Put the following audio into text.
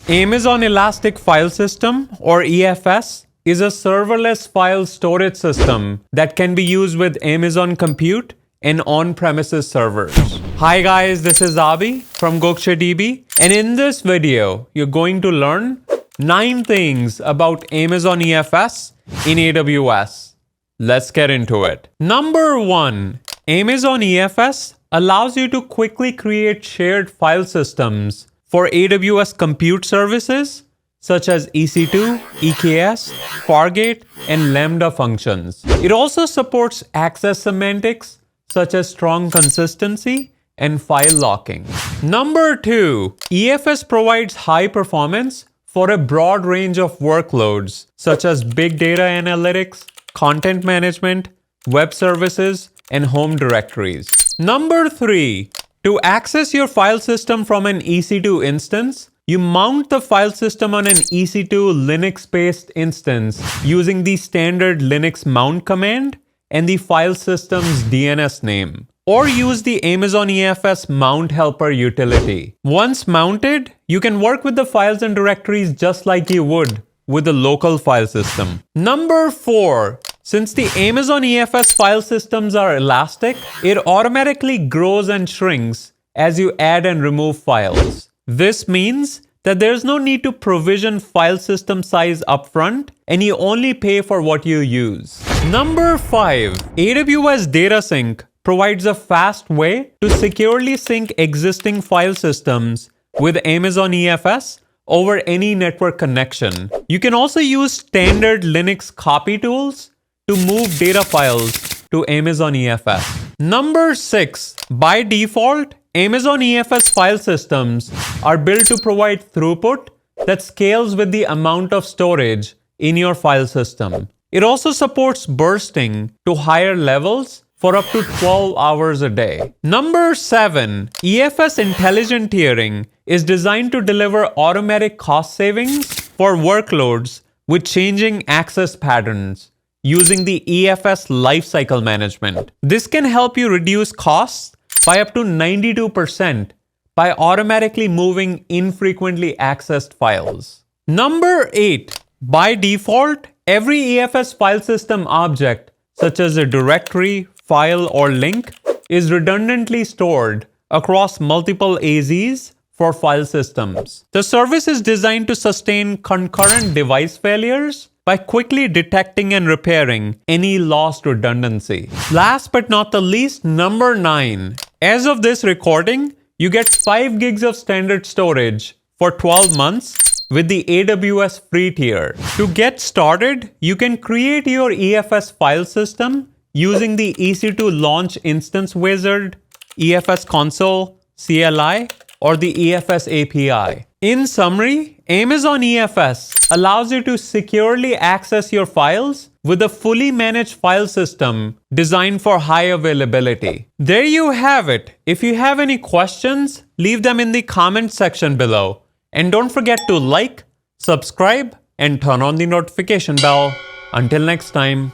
Amazon Elastic File System, or EFS, is a serverless file storage system that can be used with Amazon Compute and on-premises servers. Hi guys, this is Abi from GokceDB, and in this video, you're going to learn 9 things about Amazon EFS in AWS. Let's get into it. Number 1, Amazon EFS allows you to quickly create shared file systems for AWS compute services such as EC2, EKS, Fargate, and Lambda functions. It also supports access semantics such as strong consistency and file locking. Number 2, EFS provides high performance for a broad range of workloads such as big data analytics, content management, web services, and home directories. Number 3, to access your file system from an EC2 instance, you mount the file system on an EC2 Linux-based instance using the standard Linux mount command and the file system's DNS name, or use the Amazon EFS mount helper utility. Once mounted, you can work with the files and directories just like you would with a local file system. Number 4, since the Amazon EFS file systems are elastic, it automatically grows and shrinks as you add and remove files. This means that there's no need to provision file system size upfront, and you only pay for what you use. Number 5, AWS Data Sync provides a fast way to securely sync existing file systems with Amazon EFS over any network connection. You can also use standard Linux copy tools to move data files to Amazon EFS. Number 6, by default, Amazon EFS file systems are built to provide throughput that scales with the amount of storage in your file system. It also supports bursting to higher levels for up to 12 hours a day. Number 7, EFS Intelligent-Tiering is designed to deliver automatic cost savings for workloads with changing access patterns using the EFS Lifecycle Management. This can help you reduce costs by up to 92% by automatically moving infrequently accessed files. Number 8, by default, every EFS file system object, such as a directory, file, or link, is redundantly stored across multiple AZs for file systems. The service is designed to sustain concurrent device failures by quickly detecting and repairing any lost redundancy. Last but not the least, number 9. As of this recording, you get 5 gigs of standard storage for 12 months with the AWS Free Tier. To get started, you can create your EFS file system using the EC2 Launch Instance Wizard, EFS Console, CLI, or the EFS API. In summary, Amazon EFS allows you to securely access your files with a fully managed file system designed for high availability. There you have it. If you have any questions, leave them in the comment section below. And don't forget to like, subscribe, and turn on the notification bell. Until next time.